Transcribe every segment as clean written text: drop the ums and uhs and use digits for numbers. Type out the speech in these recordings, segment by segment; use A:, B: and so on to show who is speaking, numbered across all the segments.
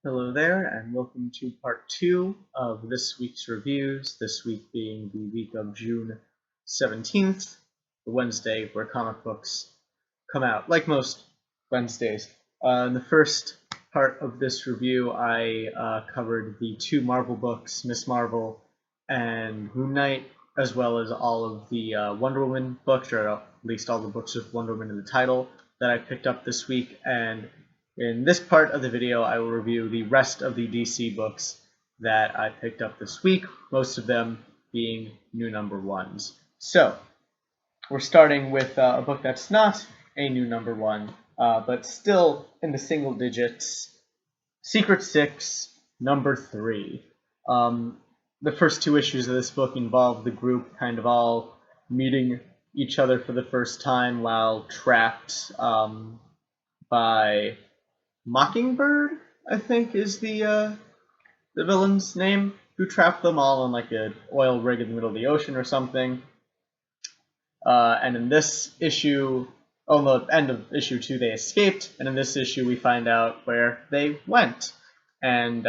A: Hello there, and welcome to part 2 of this week's reviews, this week being the week of June 17th, the Wednesday where comic books come out, like most Wednesdays. In the first part of this review, I covered the two Marvel books, Miss Marvel and Moon Knight, as well as all of the Wonder Woman books, or at least all the books with Wonder Woman in the title that I picked up this week, and in this part of the video, I will review the rest of the DC books that I picked up this week, most of them being new number ones. So, we're starting with a book that's not a new number one, but still in the single digits, Secret Six, number 3. The first two issues of this book involve the group kind of all meeting each other for the first time while trapped by Mockingbird, I think, is the villain's name, who trapped them all on like an oil rig in the middle of the ocean or something. And in this issue, the end of issue 2, they escaped, and in this issue, we find out where they went. And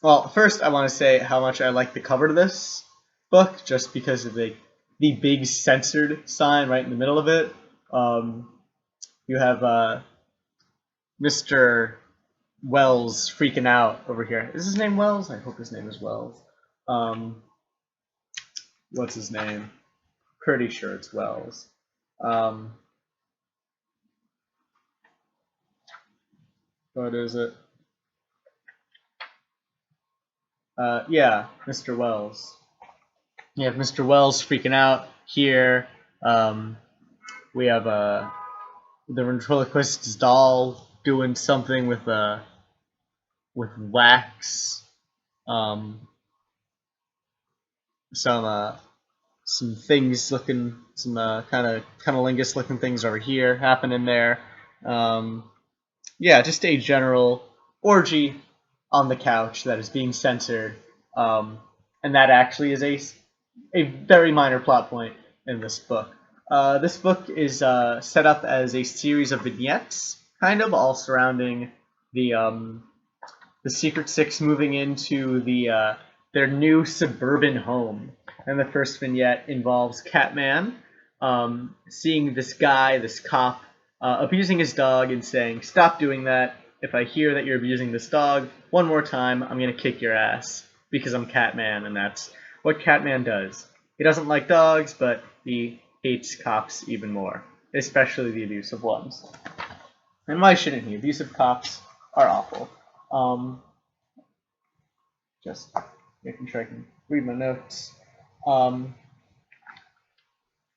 A: well, first, I want to say how much I like the cover to this book, just because of the big censored sign right in the middle of it. You have Mr. Wells freaking out over here. Is his name Wells? I hope his name is Wells. What's his name? Pretty sure it's Wells. What is it? Yeah, Mr. Wells. You have Mr. Wells freaking out here. We have the ventriloquist's doll doing something with wax. Some things looking, some kind of cunnilingus looking things over here happening there. Yeah, just a general orgy on the couch that is being censored, and that actually is a very minor plot point in this book. This book is set up as a series of vignettes, kind of all surrounding the Secret Six moving into their new suburban home. And the first vignette involves Catman seeing this guy, this cop, abusing his dog and saying, "Stop doing that. If I hear that you're abusing this dog one more time, I'm going to kick your ass because I'm Catman," and that's what Catman does. He doesn't like dogs, but he hates cops even more, especially the abusive ones. And why shouldn't he? Abusive cops are awful. Just making sure I can read my notes.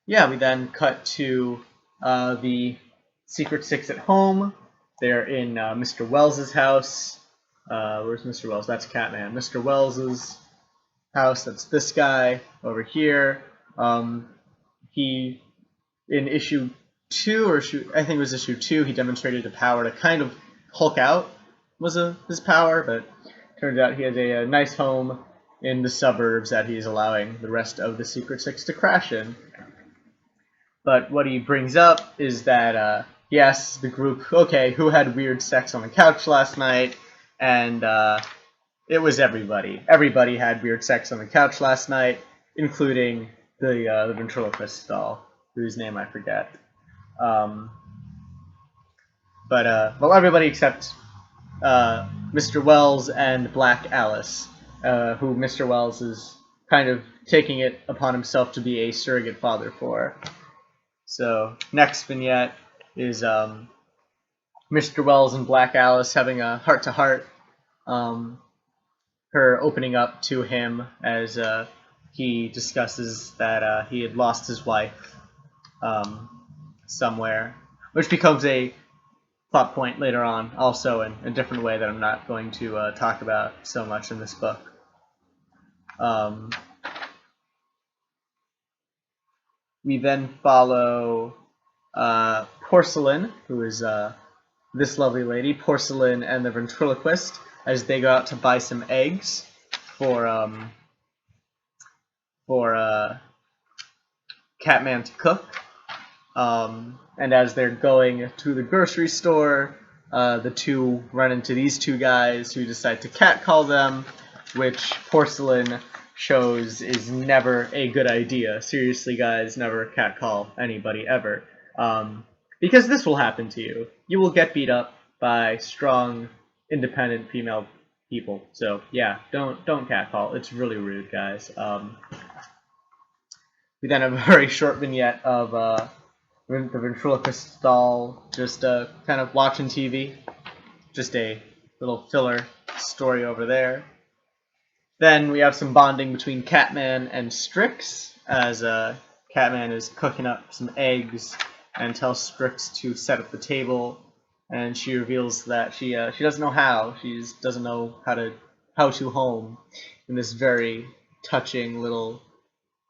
A: Yeah, we then cut to the Secret Six at home. They're in Mr. Wells's house. Where's Mr. Wells? That's Catman. Mr. Wells's house. That's this guy over here. He, in issue 2, or I think it was issue 2, he demonstrated a power to kind of Hulk out was his power, but turns out he has a nice home in the suburbs that he's allowing the rest of the Secret Six to crash in. But what he brings up is that he asks the group, okay, who had weird sex on the couch last night? And it was everybody. Everybody had weird sex on the couch last night, including the ventriloquist doll, whose name I forget. Well, everybody except Mr. Wells and Black Alice, who Mr. Wells is kind of taking it upon himself to be a surrogate father for. So, next vignette is Mr. Wells and Black Alice having a heart-to-heart, her opening up to him as he discusses that he had lost his wife somewhere, which becomes a plot point later on, also in a different way that I'm not going to talk about so much in this book. We then follow Porcelain, who is this lovely lady, Porcelain and the ventriloquist, as they go out to buy some eggs for Catman to cook. And as they're going to the grocery store, the two run into these two guys who decide to catcall them, which Porcelain shows is never a good idea. Seriously, guys, never catcall anybody ever. Because this will happen to you. You will get beat up by strong, independent female people. So yeah, don't catcall. It's really rude, guys. We then have a very short vignette of the ventriloquist doll just kind of watching TV. Just a little filler story over there. Then we have some bonding between Catman and Strix, as Catman is cooking up some eggs and tells Strix to set up the table, and she reveals that she doesn't know how. She doesn't know how to home in this very touching little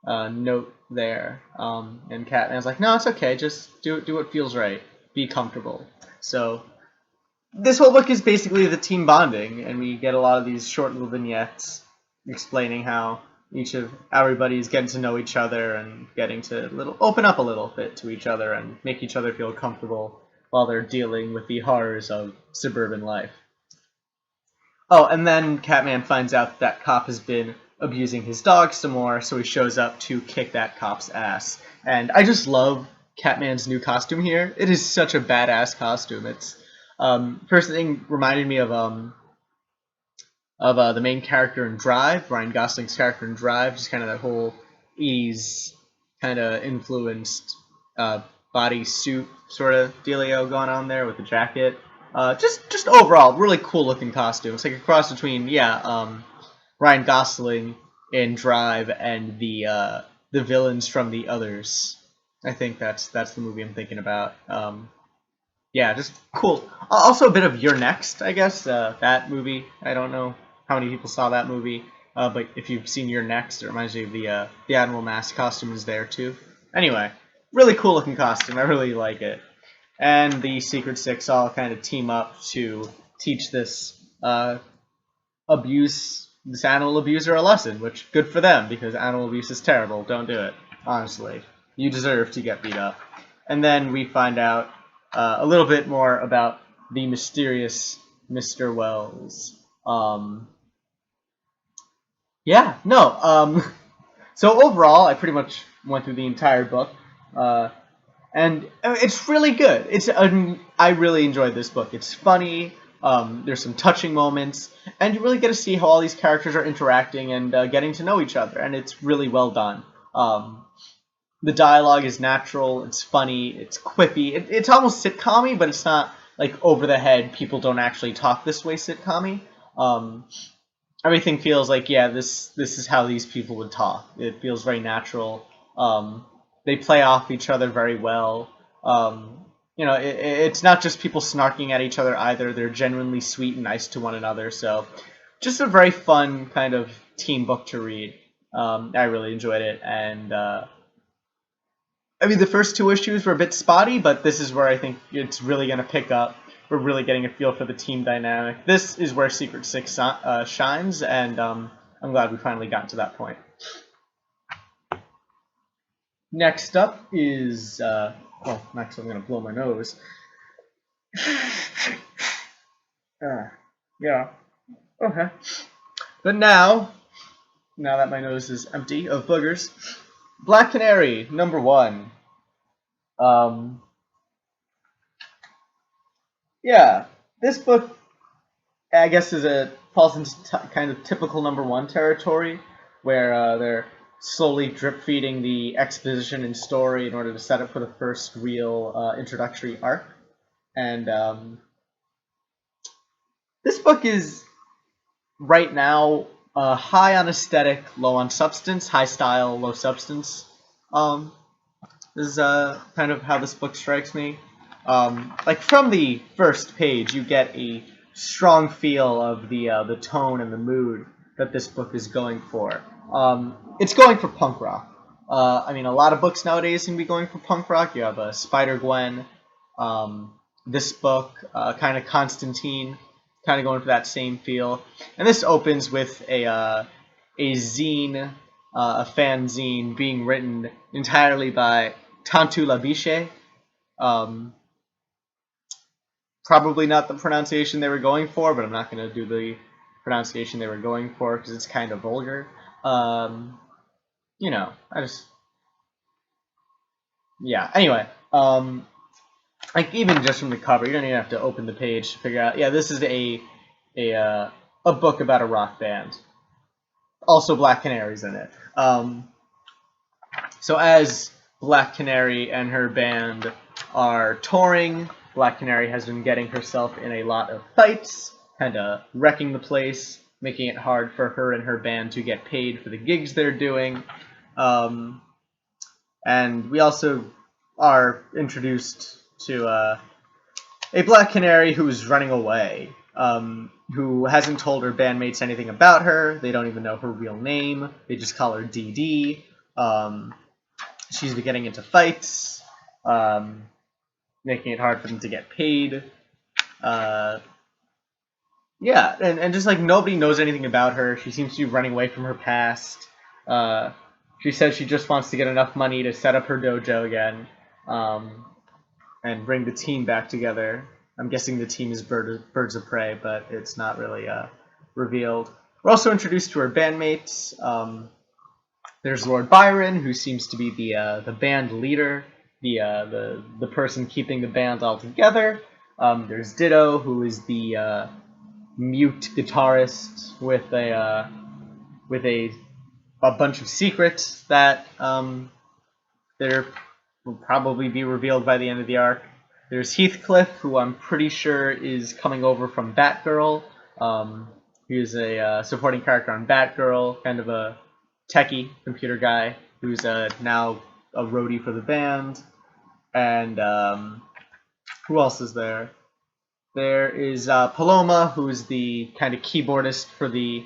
A: note there. And Catman's like, no, it's okay. Just do what feels right. Be comfortable. So this whole book is basically the team bonding, and we get a lot of these short little vignettes explaining how everybody's getting to know each other and getting to open up a little bit to each other and make each other feel comfortable while they're dealing with the horrors of suburban life. Oh, and then Catman finds out that cop has been abusing his dog some more, so he shows up to kick that cop's ass. And I just love Catman's new costume here. It is such a badass costume. It's first thing reminded me of the main character in Drive, Ryan Gosling's character in Drive, just kind of that whole 80s kind of influenced bodysuit sort of dealio going on there with the jacket. Just overall, really cool looking costume. It's like a cross between Ryan Gosling in Drive and the villains from The Others. I think that's the movie I'm thinking about. Yeah, just cool. Also a bit of You're Next, I guess. That movie. I don't know how many people saw that movie, but if you've seen You're Next, it reminds you of the Admiral Mask costume is there too. Anyway, really cool looking costume. I really like it. And the Secret Six all kind of team up to teach this animal abuser a lesson, which good for them, because animal abuse is terrible. Don't do it. Honestly, you deserve to get beat up. And then we find out a little bit more about the mysterious Mr. Wells. So overall, I pretty much went through the entire book, and it's really good. I really enjoyed this book. It's funny. There's some touching moments, and you really get to see how all these characters are interacting and getting to know each other, and it's really well done. The dialogue is natural, it's funny, it's quippy. It's almost sitcom-y, but it's not like over the head. People don't actually talk this way sitcom-y. Everything feels like, yeah, this is how these people would talk. It feels very natural. They play off each other very well. It's not just people snarking at each other either. They're genuinely sweet and nice to one another. So just a very fun kind of team book to read. I really enjoyed it. And the first two issues were a bit spotty, but this is where I think it's really going to pick up. We're really getting a feel for the team dynamic. This is where Secret Six shines, and I'm glad we finally got to that point. Next up is... next I'm going to blow my nose. Yeah. Okay. But now that my nose is empty of boogers, Black Canary, number 1. Yeah, this book, I guess, falls into kind of typical number 1 territory, where they're slowly drip feeding the exposition and story in order to set up for the first real introductory arc. And this book is right now high on aesthetic, low on substance, high style, low substance. This is kind of how this book strikes me. From the first page, you get a strong feel of the tone and the mood that this book is going for. It's going for punk rock. A lot of books nowadays can be going for punk rock. You have Spider-Gwen, this book, kind of Constantine, kind of going for that same feel. And this opens with a zine, a fanzine being written entirely by Tantu Labiche. probably not the pronunciation they were going for, but I'm not going to do the pronunciation they were going for because it's kind of vulgar. You know, yeah. Anyway, like even just from the cover, you don't even have to open the page to figure out. Yeah, this is a book about a rock band. Also, Black Canary's in it. So as Black Canary and her band are touring, Black Canary has been getting herself in a lot of fights, kind of wrecking the place, making it hard for her and her band to get paid for the gigs they're doing. And we also are introduced to a Black Canary who's running away, who hasn't told her bandmates anything about her. They don't even know her real name. They just call her DD. She's been getting into fights, making it hard for them to get paid. Yeah, and just like nobody knows anything about her. She seems to be running away from her past. She says she just wants to get enough money to set up her dojo again, and bring the team back together. I'm guessing the team is Birds of Prey, but it's not really revealed. We're also introduced to her bandmates. There's Lord Byron, who seems to be the band leader, the person keeping the band all together. There's Ditto, who is the mute guitarist with a bunch of secrets that there will probably be revealed by the end of the arc. There's Heathcliff, who I'm pretty sure is coming over from Batgirl. He's a supporting character on Batgirl, kind of a techie computer guy who's now a roadie for the band. And who else is there? There is Paloma, who's the kind of keyboardist for the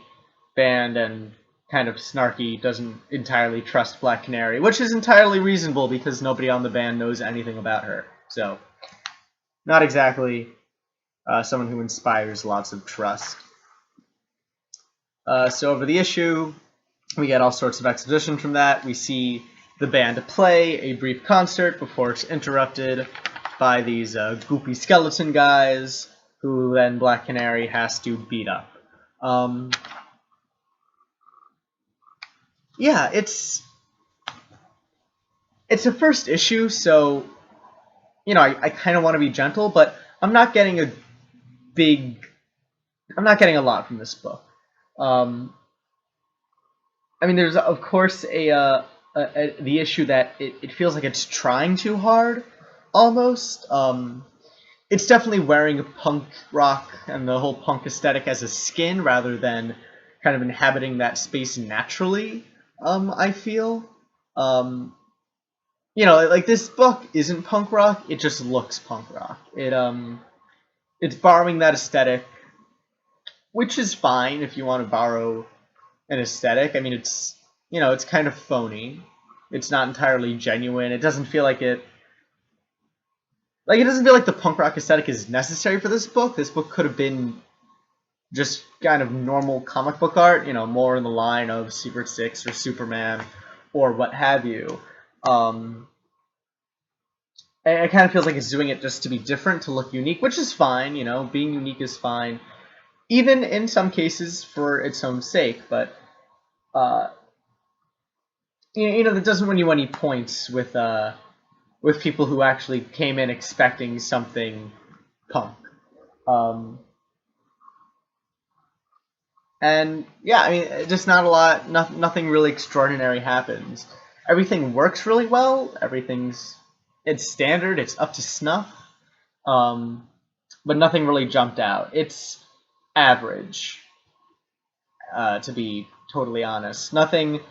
A: band and kind of snarky, doesn't entirely trust Black Canary, which is entirely reasonable because nobody on the band knows anything about her. So, not exactly someone who inspires lots of trust. So over the issue, we get all sorts of exposition from that. We see the band play a brief concert before it's interrupted by these goopy skeleton guys who then Black Canary has to beat up. Yeah, it's a first issue, so I kind of want to be gentle, but I'm not getting a lot from this book. I mean, there's of course the issue that it feels like it's trying too hard, almost. It's definitely wearing a punk rock and the whole punk aesthetic as a skin rather than kind of inhabiting that space naturally. I feel, like this book isn't punk rock; it just looks punk rock. It's borrowing that aesthetic, which is fine if you want to borrow an aesthetic. I mean, it's kind of phony. It's not entirely genuine. It doesn't feel like it doesn't feel like the punk rock aesthetic is necessary for this book. This book could have been just kind of normal comic book art, more in the line of Secret Six or Superman or what have you. It kind of feels like it's doing it just to be different, to look unique, which is fine. Being unique is fine, even in some cases for its own sake. But that doesn't win you any points with people who actually came in expecting something punk. And yeah, I mean, just not a lot. Nothing really extraordinary happens. Everything works really well. It's standard. It's up to snuff. But nothing really jumped out. It's average, to be totally honest. Nothing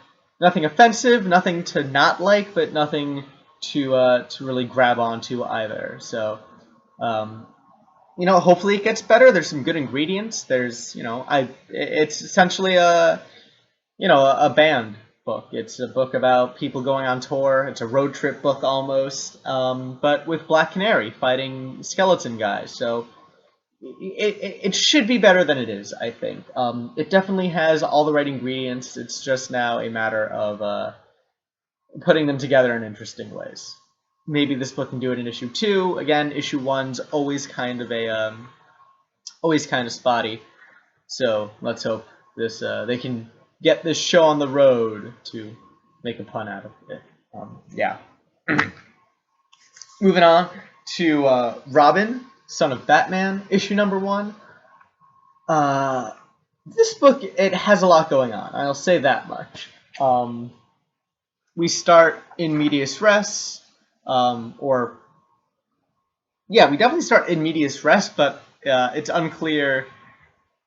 A: offensive. Nothing to not like, but nothing to really grab onto either. So, hopefully it gets better. There's some good ingredients. There's, it's essentially a band book. It's a book about people going on tour. It's a road trip book almost, but with Black Canary fighting skeleton guys. So it should be better than it is, I think. It definitely has all the right ingredients. It's just now a matter of putting them together in interesting ways. maybe this book can do it in issue 2. Again, issue 1's always kind of spotty. So let's hope this they can get this show on the road, to make a pun out of it. Yeah. Moving on to Robin, Son of Batman, issue number 1. This book, it has a lot going on. I'll say that much. We start in medias res, we definitely start in medias res, but it's unclear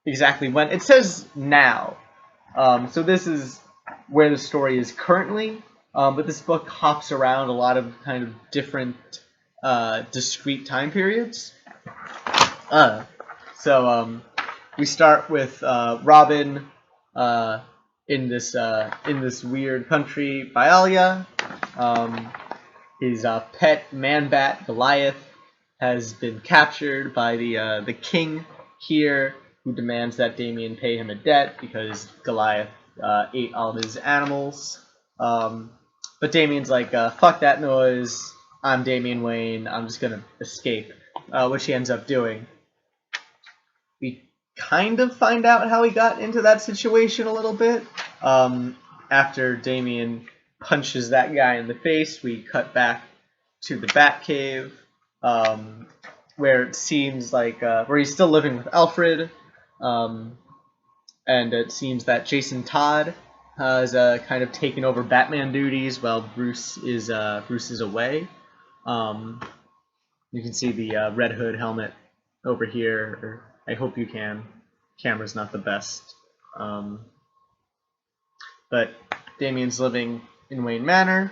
A: exactly when. It says now, so this is where the story is currently, but this book hops around a lot of kind of different discrete time periods. So we start with Robin in this weird country, Baalia. His pet man-bat, Goliath, has been captured by the king here, who demands that Damian pay him a debt because Goliath ate all his animals. But Damian's like, fuck that noise, I'm Damian Wayne, I'm just gonna escape, which he ends up doing. We kind of find out how he got into that situation a little bit. After Damian punches that guy in the face, we cut back to the Batcave, where it seems like where he's still living with Alfred, and it seems that Jason Todd has kind of taken over Batman duties while Bruce is away. You can see the Red Hood helmet over here. Or I hope you can. Camera's not the best. But Damian's living in Wayne Manor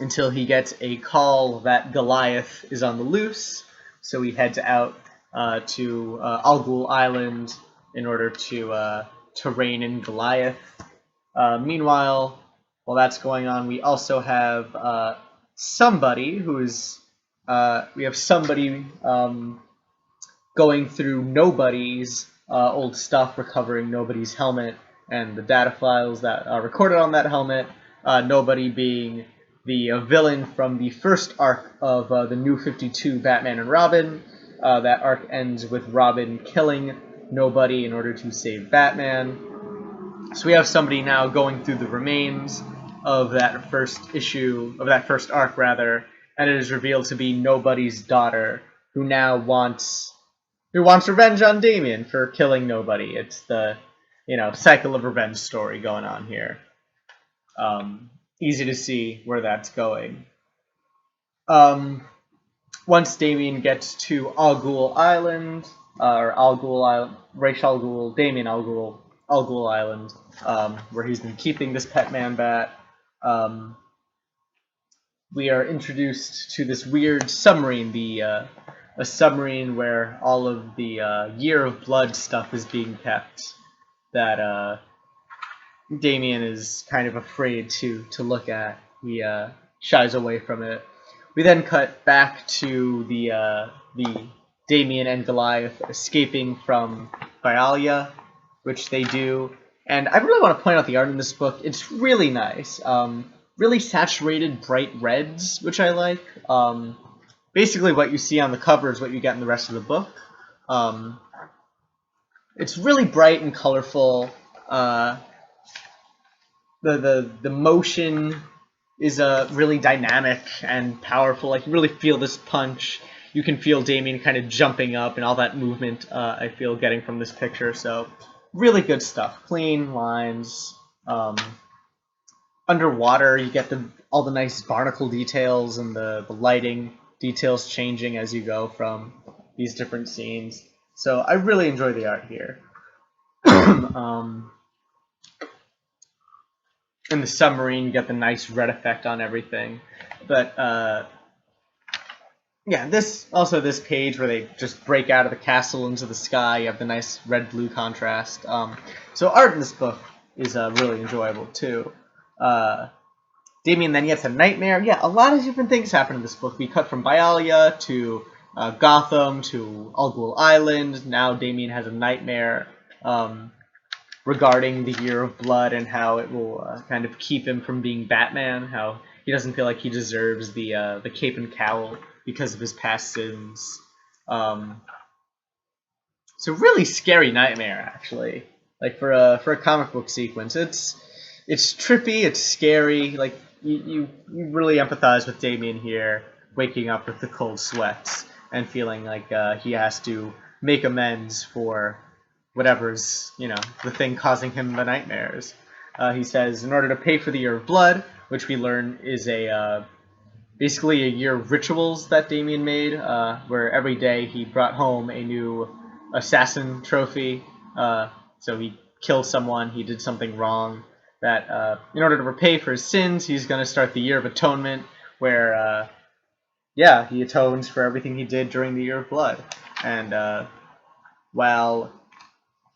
A: until he gets a call that Goliath is on the loose. So he heads out to Al Ghul Island in order to rein in Goliath. Meanwhile, while that's going on, we also have somebody going through Nobody's old stuff, recovering Nobody's helmet and the data files that are recorded on that helmet. Nobody being the villain from the first arc of the New 52 Batman and Robin. That arc ends with Robin killing Nobody in order to save Batman. So we have somebody now going through the remains of that first arc, and it is revealed to be Nobody's daughter, who now wants revenge on Damian for killing Nobody. It's the cycle of revenge story going on here. Easy to see where that's going. Once Damian gets to Al Ghul Island, Damian Al Ghul Island, where he's been keeping this pet man-bat, we are introduced to this weird submarine, a submarine where all of the Year of Blood stuff is being kept, that Damian is kind of afraid to look at. He shies away from it. We then cut back to the Damian and Goliath escaping from Baalia, which they do. And I really want to point out the art in this book. It's really nice. Really saturated, bright reds, which I like. Basically what you see on the cover is what you get in the rest of the book. It's really bright and colorful. The motion is really dynamic and powerful. Like, you really feel this punch. You can feel Damian kind of jumping up and all that movement I feel getting from this picture. So really good stuff. Clean lines. Underwater, you get all the nice barnacle details and the lighting details changing as you go from these different scenes. So I really enjoy the art here. In the submarine, you get the nice red effect on everything. But this page where they just break out of the castle into the sky, you have the nice red-blue contrast. So art in this book is really enjoyable too. Damian then gets a nightmare. Yeah, a lot of different things happen in this book. We cut from Baalia to Gotham to Al Ghul Island. Now Damian has a nightmare regarding the Year of Blood and how it will kind of keep him from being Batman, how he doesn't feel like he deserves the cape and cowl because of his past sins. It's a really scary nightmare, actually. Like for a comic book sequence, it's trippy, it's scary. Like you really empathize with Damien here, waking up with the cold sweats and feeling like he has to make amends for whatever's the thing causing him the nightmares. He says, in order to pay for the Year of Blood, which we learn is basically a year of rituals that Damien made, where every day he brought home a new assassin trophy. So he killed someone, he did something wrong. That in order to repay for his sins, he's going to start the Year of Atonement, where he atones for everything he did during the Year of Blood. And while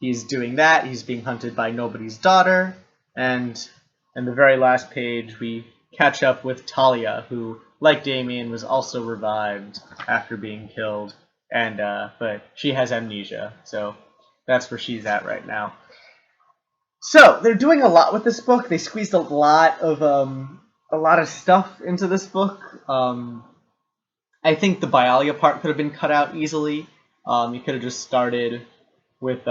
A: he's doing that, he's being hunted by Nobody's daughter, and in the very last page, we catch up with Talia, who, like Damien, was also revived after being killed, and but she has amnesia, so that's where she's at right now. So they're doing a lot with this book. They squeezed a lot of stuff into this book. I think the Bialia part could have been cut out easily. You could have just started with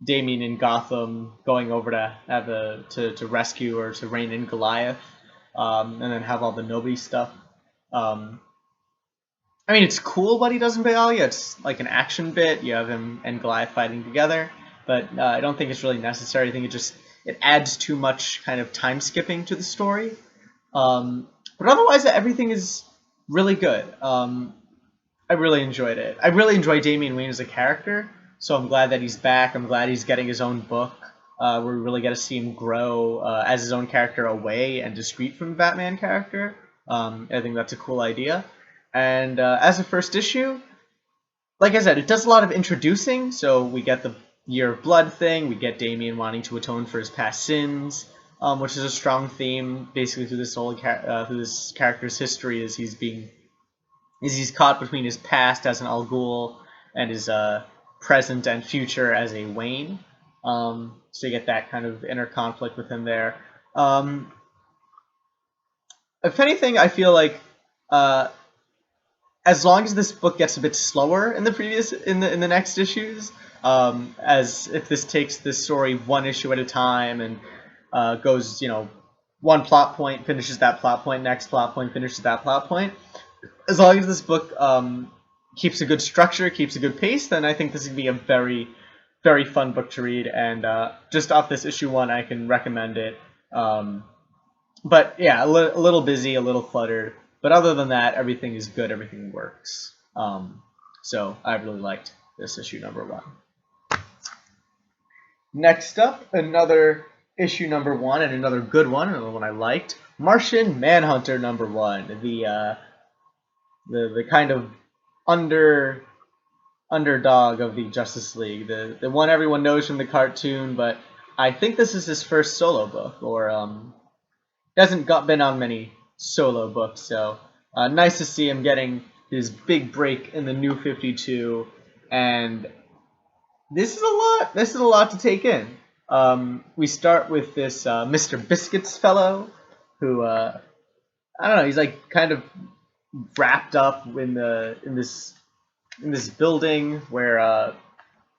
A: Damien in Gotham going over to rescue or to rein in Goliath, and then have all the Nobody stuff. I mean, it's cool what he does in Bialia. It's like an action bit. You have him and Goliath fighting together, but I don't think it's really necessary. I think it adds too much kind of time skipping to the story. But otherwise, everything is really good. I really enjoyed it. I really enjoy Damian Wayne as a character, so I'm glad that he's back. I'm glad he's getting his own book, where we really get to see him grow as his own character away and discrete from the Batman character. I think that's a cool idea. And as a first issue, like I said, it does a lot of introducing, so we get the Year of Blood thing, we get Damien wanting to atone for his past sins, which is a strong theme basically through this whole through this character's history, as he's caught between his past as an Al Ghul and his present and future as a Wayne. So you get that kind of inner conflict with him there. If anything, I feel like as long as this book gets a bit slower in the next issues, as if this takes this story one issue at a time and goes, one plot point, finishes that plot point, next plot point, finishes that plot point. As long as this book keeps a good structure, keeps a good pace, then I think this is going to be a very, very fun book to read. And just off this issue 1, I can recommend it. But yeah, a little busy, a little cluttered. But other than that, everything is good, everything works. So I really liked this issue number 1. Next up, another issue number 1, and another good one, another one I liked. Martian Manhunter number 1. The kind of underdog of the Justice League. The one everyone knows from the cartoon, but I think this is his first solo book, or hasn't been on many solo books, so nice to see him getting his big break in the New 52, and this is a lot to take in. We start with this Mr. Biscuits fellow, who I don't know, he's like kind of wrapped up in this building where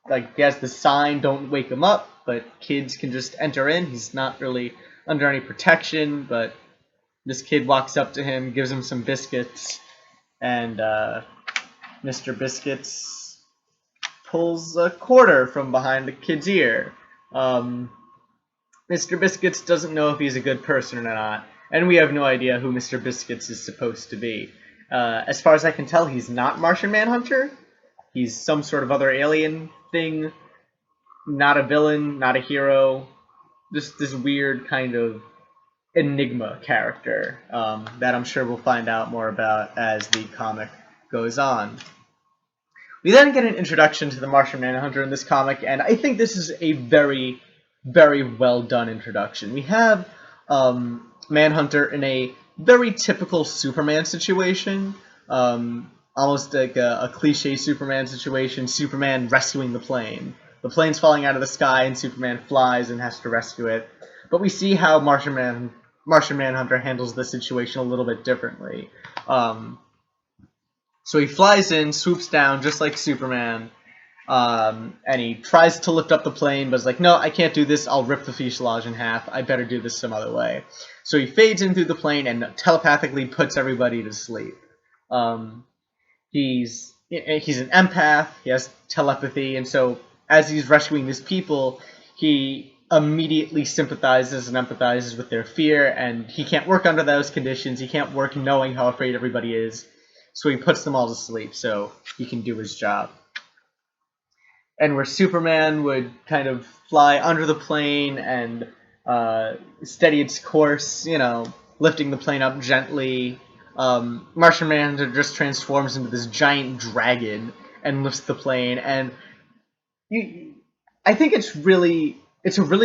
A: like he has the sign, "Don't wake him up," but kids can just enter in. He's not really under any protection, but this kid walks up to him, gives him some biscuits, and Mr. Biscuits pulls a quarter from behind the kid's ear. Mr. Biscuits doesn't know if he's a good person or not, and we have no idea who Mr. Biscuits is supposed to be. As far as I can tell, he's not Martian Manhunter. He's some sort of other alien thing, not a villain, not a hero, just this weird kind of enigma character that I'm sure we'll find out more about as the comic goes on. We then get an introduction to the Martian Manhunter in this comic, and I think this is a very, very well done introduction. We have Manhunter in a very typical Superman situation, almost like a cliche Superman situation, Superman rescuing the plane. The plane's falling out of the sky and Superman flies and has to rescue it. But we see how Martian Martian Manhunter handles the situation a little bit differently. So he flies in, swoops down just like Superman, and he tries to lift up the plane, but is like, no, I can't do this. I'll rip the fuselage in half. I better do this some other way. So he fades in through the plane and telepathically puts everybody to sleep. He's an empath. He has telepathy, and so as he's rescuing these people, he immediately sympathizes and empathizes with their fear, and he can't work under those conditions. He can't work knowing how afraid everybody is. So he puts them all to sleep so he can do his job. And where Superman would kind of fly under the plane and steady its course, lifting the plane up gently, Martian Manhunter just transforms into this giant dragon and lifts the plane. And I think it's a really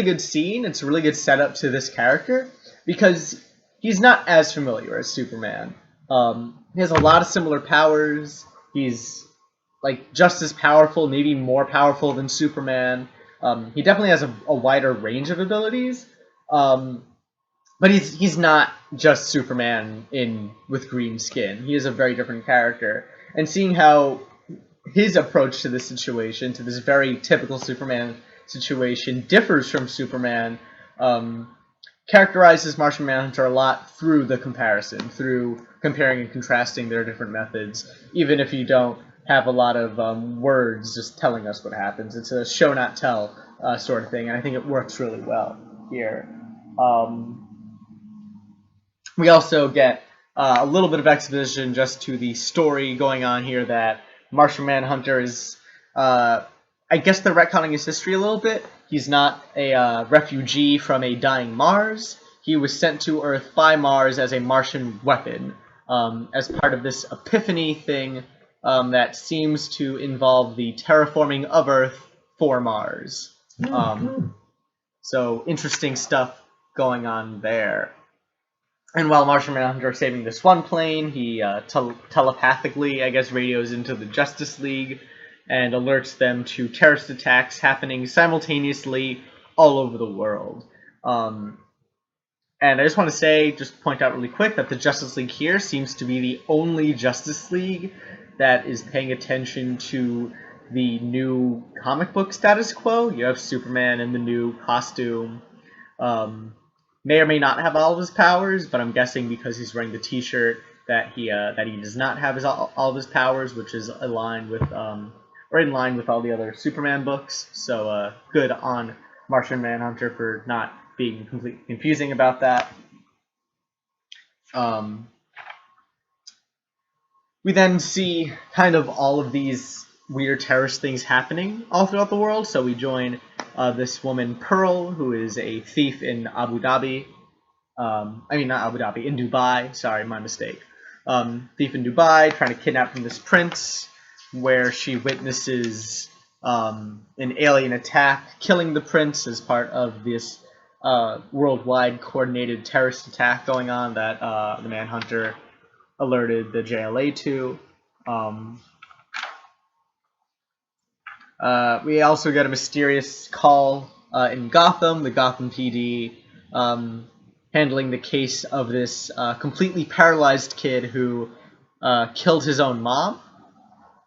A: good scene. It's a really good setup to this character because he's not as familiar as Superman. He has a lot of similar powers. He's just as powerful, maybe more powerful than Superman. He definitely has a wider range of abilities. But he's not just Superman with green skin. He is a very different character. And seeing how his approach to this situation, to this very typical Superman situation, differs from Superman, characterizes Martian Manhunter a lot through the comparison, through comparing and contrasting their different methods, even if you don't have a lot of words just telling us what happens. It's a show not tell sort of thing, and I think it works really well here. We also get a little bit of exposition just to the story going on here that Martian Manhunter is, I guess they're retconning his history a little bit. He's not a refugee from a dying Mars. He was sent to Earth by Mars as a Martian weapon, as part of this epiphany thing that seems to involve the terraforming of Earth for Mars. So interesting stuff going on there. And while Martian Manhunter is saving this one plane, he telepathically, I guess, radios into the Justice League and alerts them to terrorist attacks happening simultaneously all over the world. And I just want to point out really quick that the Justice League here seems to be the only Justice League that is paying attention to the new comic book status quo. You have Superman in the new costume. May or may not have all of his powers, but I'm guessing because he's wearing the T-shirt that he does not have all of his powers, which is in line with all the other Superman books. So good on Martian Manhunter for not being completely confusing about that. We then see kind of all of these weird terrorist things happening all throughout the world. So we join this woman, Pearl, who is a thief in Abu Dhabi. Not Abu Dhabi, in Dubai. Sorry, my mistake. Thief in Dubai, trying to kidnap from this prince, where she witnesses an alien attack, killing the prince as part of this worldwide coordinated terrorist attack going on that the Manhunter alerted the JLA to. We also get a mysterious call in Gotham, the Gotham PD, handling the case of this completely paralyzed kid who killed his own mom.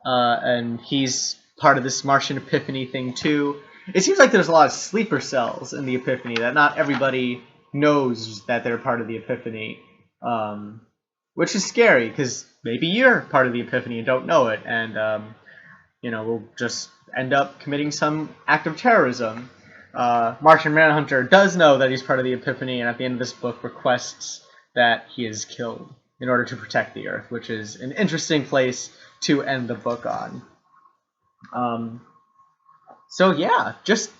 A: And he's part of this Martian Epiphany thing too. It seems like there's a lot of sleeper cells in the Epiphany, that not everybody knows that they're part of the Epiphany. Which is scary, because maybe you're part of the Epiphany and don't know it, and we'll just end up committing some act of terrorism. Martian Manhunter does know that he's part of the Epiphany, and at the end of this book requests that he is killed in order to protect the Earth, which is an interesting place to end the book on. So yeah, just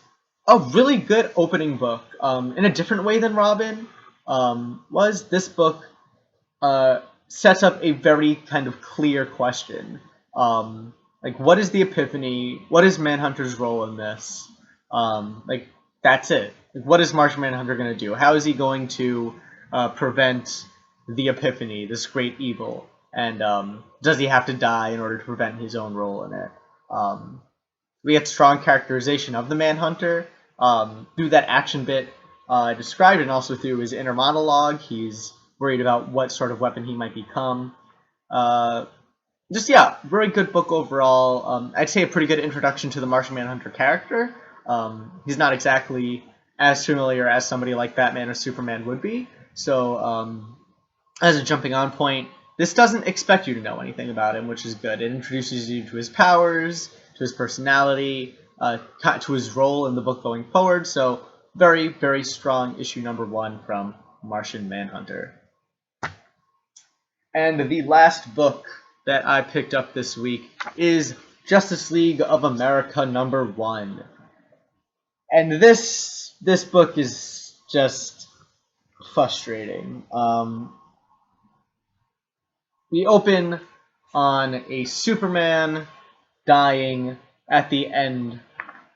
A: a really good opening book. In a different way than Robin was, this book sets up a very kind of clear question. What is the Epiphany? What is Manhunter's role in this? That's it. What is Martian Manhunter going to do? How is he going to prevent the Epiphany, this great evil? And does he have to die in order to prevent his own role in it? We get strong characterization of the Manhunter through that action bit. described, and also through his inner monologue. He's worried about what sort of weapon he might become. Yeah, very good book overall. I'd say a pretty good introduction to the Martian Manhunter character. He's not exactly as familiar as somebody like Batman or Superman would be. So, as a jumping on point, this doesn't expect you to know anything about him, which is good. It introduces you to his powers, to his personality, to his role in the book going forward. So, very, very strong issue number 1 from Martian Manhunter. And the last book that I picked up this week is Justice League of America number 1. And this book is just frustrating. We open on a Superman dying at the end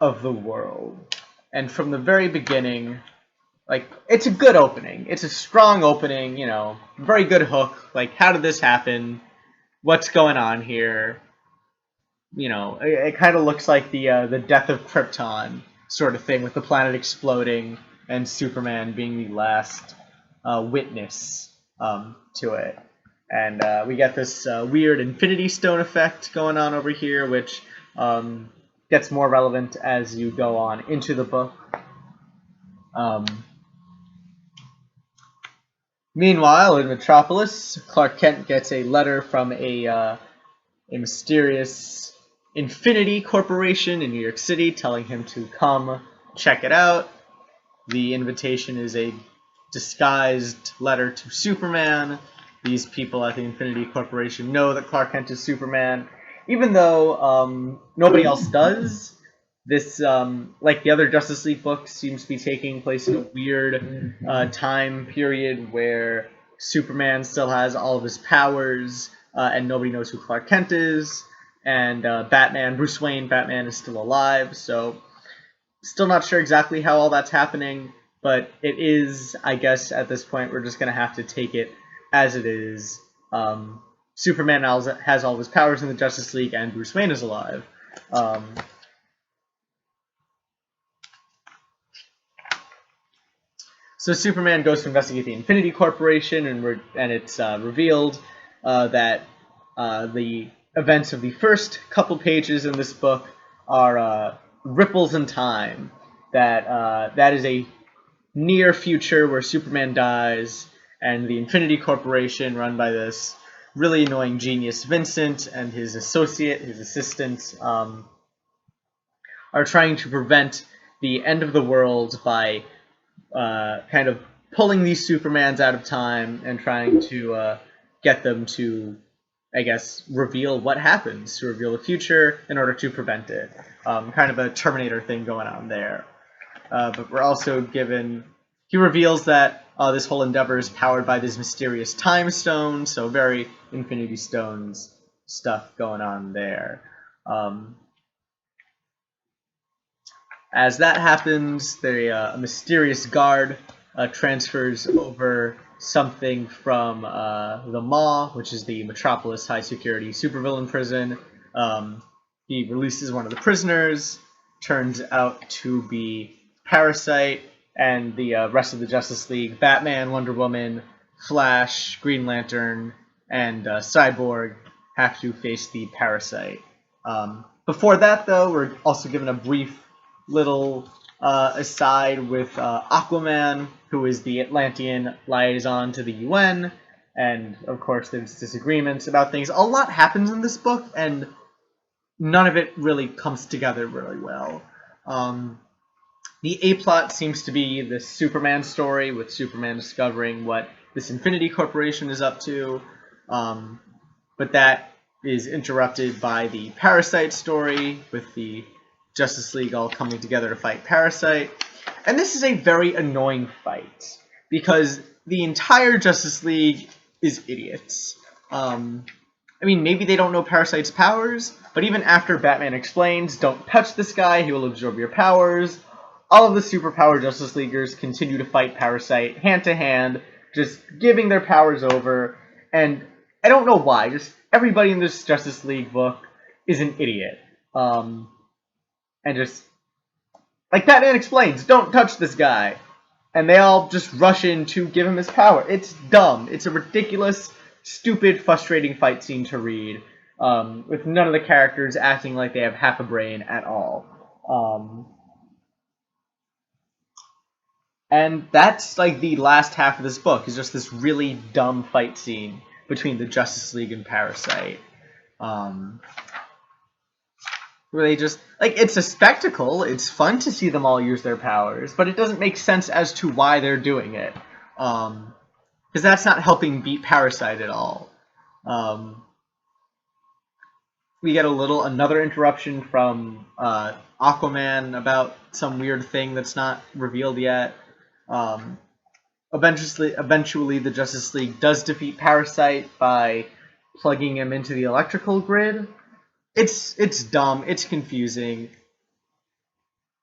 A: of the world. And from the very beginning, it's a good opening. It's a strong opening, very good hook. How did this happen? What's going on here? It kind of looks like the death of Krypton sort of thing, with the planet exploding and Superman being the last witness to it. And we get this weird Infinity Stone effect going on over here, which gets more relevant as you go on into the book. Meanwhile, in Metropolis, Clark Kent gets a letter from a mysterious Infinity Corporation in New York City telling him to come check it out. The invitation is a disguised letter to Superman. These people at the Infinity Corporation know that Clark Kent is Superman, even though nobody else does. This, like the other Justice League books, seems to be taking place in a weird time period where Superman still has all of his powers, and nobody knows who Clark Kent is, and Bruce Wayne, Batman, is still alive, so still not sure exactly how all that's happening, but it is, I guess, at this point, we're just going to have to take it as it is. Superman has all of his powers in the Justice League, and Bruce Wayne is alive. So Superman goes to investigate the Infinity Corporation, and it's revealed that the events of the first couple pages in this book are ripples in time. That is a near future where Superman dies, and the Infinity Corporation, run by this really annoying genius Vincent and his assistant, are trying to prevent the end of the world by kind of pulling these Supermans out of time and trying to get them to, I guess, reveal what happens, to reveal the future in order to prevent it. Kind of a Terminator thing going on there. But we're also given... He reveals that this whole endeavor is powered by this mysterious time stone, so very Infinity Stones stuff going on there. As that happens, a mysterious guard transfers over something from the Maw, which is the Metropolis high-security supervillain prison. He releases one of the prisoners, turns out to be Parasite, and the rest of the Justice League, Batman, Wonder Woman, Flash, Green Lantern, and Cyborg, have to face the Parasite. Before that, though, we're also given a brief little aside with Aquaman, who is the Atlantean liaison to the UN, and of course there's disagreements about things. A lot happens in this book, and none of it really comes together really well. The A-plot seems to be the Superman story, with Superman discovering what this Infinity Corporation is up to, but that is interrupted by the Parasite story, with the Justice League all coming together to fight Parasite. And this is a very annoying fight, because the entire Justice League is idiots. Maybe they don't know Parasite's powers, but even after Batman explains, don't touch this guy, he will absorb your powers, all of the superpower Justice Leaguers continue to fight Parasite hand to hand, just giving their powers over, and I don't know why, just everybody in this Justice League book is an idiot. And just, like Batman explains, don't touch this guy. and they all just rush in to give him his power. It's dumb. It's a ridiculous, stupid, frustrating fight scene to read, with none of the characters acting like they have half a brain at all. And that's like the last half of this book, is just this really dumb fight scene between the Justice League and Parasite. Where they just, like, it's a spectacle, it's fun to see them all use their powers, but it doesn't make sense as to why they're doing it. Because that's not helping beat Parasite at all. We get another interruption from Aquaman about some weird thing that's not revealed yet. Eventually, the Justice League does defeat Parasite by plugging him into the electrical grid. It's dumb. It's confusing.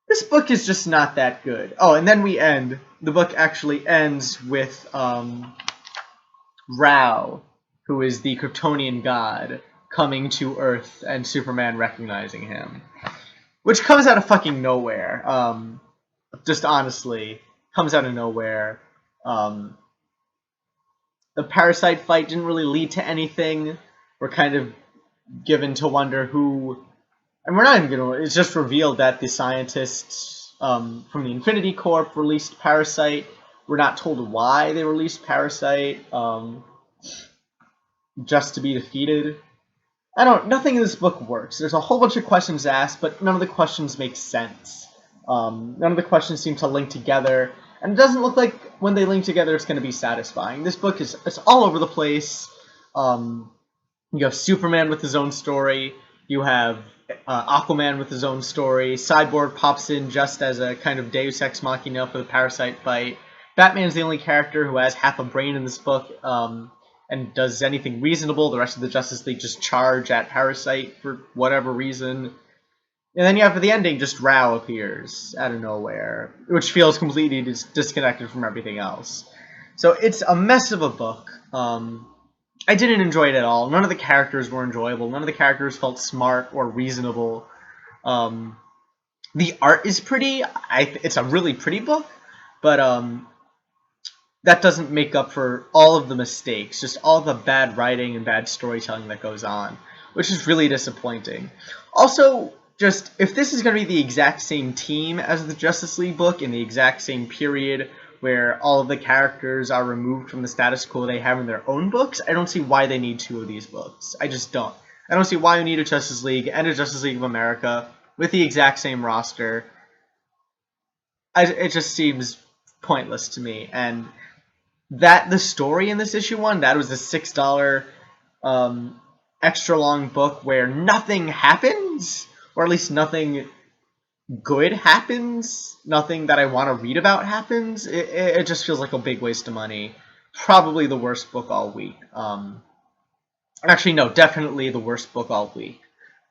A: This book is just not that good. Oh, and then the book actually ends with Rao, who is the Kryptonian god, coming to Earth and Superman recognizing him. Which comes out of fucking nowhere. Just honestly, comes out of nowhere. The Parasite fight didn't really lead to anything. We're kind of given to wonder who... And we're not even going to... It's just revealed that the scientists from the Infinity Corp released Parasite. We're not told why they released Parasite. Just to be defeated. Nothing in this book works. There's a whole bunch of questions asked, but none of the questions make sense. None of the questions seem to link together, and it doesn't look like when they link together it's going to be satisfying. This book it's all over the place. You have Superman with his own story. You have Aquaman with his own story. Cyborg pops in just as a kind of deus ex machina for the Parasite fight. Batman's the only character who has half a brain in this book, and does anything reasonable. The rest of the Justice League just charge at Parasite for whatever reason. And then you have, for the ending, just Rao appears out of nowhere, which feels completely disconnected from everything else. So it's a mess of a book. I didn't enjoy it at all. None of the characters were enjoyable. None of the characters felt smart or reasonable. The art is pretty. It's a really pretty book, but that doesn't make up for all of the mistakes, just all the bad writing and bad storytelling that goes on, which is really disappointing. Also, just, if this is going to be the exact same team as the Justice League book in the exact same period where all of the characters are removed from the status quo they have in their own books, I don't see why they need two of these books. I just don't. I don't see why you need a Justice League and a Justice League of America with the exact same roster. It just seems pointless to me, and that the story in this issue 1, that was a $6 extra long book where nothing happens, or at least nothing good happens, nothing that I want to read about happens. It just feels like a big waste of money. Probably the worst book all week. Actually, no, definitely the worst book all week.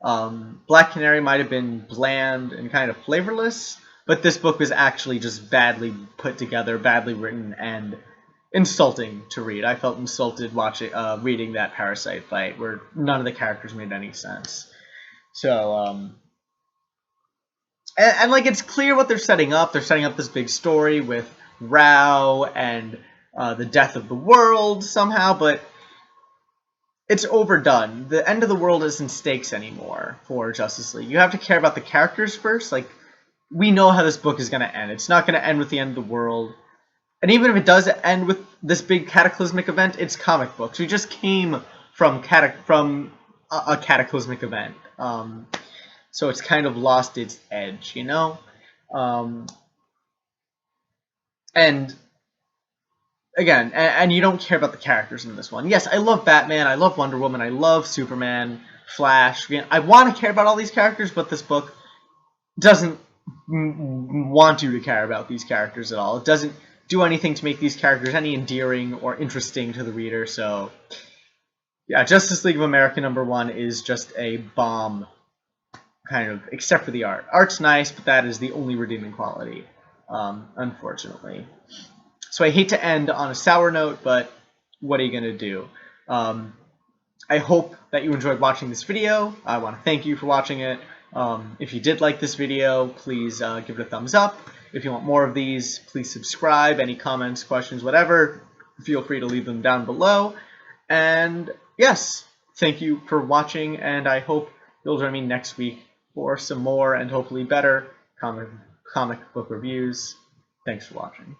A: Black Canary might have been bland and kind of flavorless, but this book was actually just badly put together, badly written, and insulting to read. I felt insulted reading that Parasite fight where none of the characters made any sense. So, and like, it's clear what they're setting up. They're setting up this big story with Rao and the death of the world somehow, but it's overdone. The end of the world isn't stakes anymore for Justice League. You have to care about the characters first. Like, we know how this book is going to end. It's not going to end with the end of the world. And even if it does end with this big cataclysmic event, it's comic books. We just came from a cataclysmic event. So it's kind of lost its edge, you know? And again, and you don't care about the characters in this one. Yes, I love Batman, I love Wonder Woman, I love Superman, Flash. I want to care about all these characters, but this book doesn't want you to care about these characters at all. It doesn't do anything to make these characters any endearing or interesting to the reader. So, yeah, Justice League of America #1 is just a bomb, kind of, except for the art. Art's nice, but that is the only redeeming quality, unfortunately. So I hate to end on a sour note, but what are you going to do? I hope that you enjoyed watching this video. I want to thank you for watching it. If you did like this video, please give it a thumbs up. If you want more of these, please subscribe. Any comments, questions, whatever, feel free to leave them down below. And yes, thank you for watching, and I hope you'll join me next week for some more and hopefully better comic book reviews. Thanks for watching.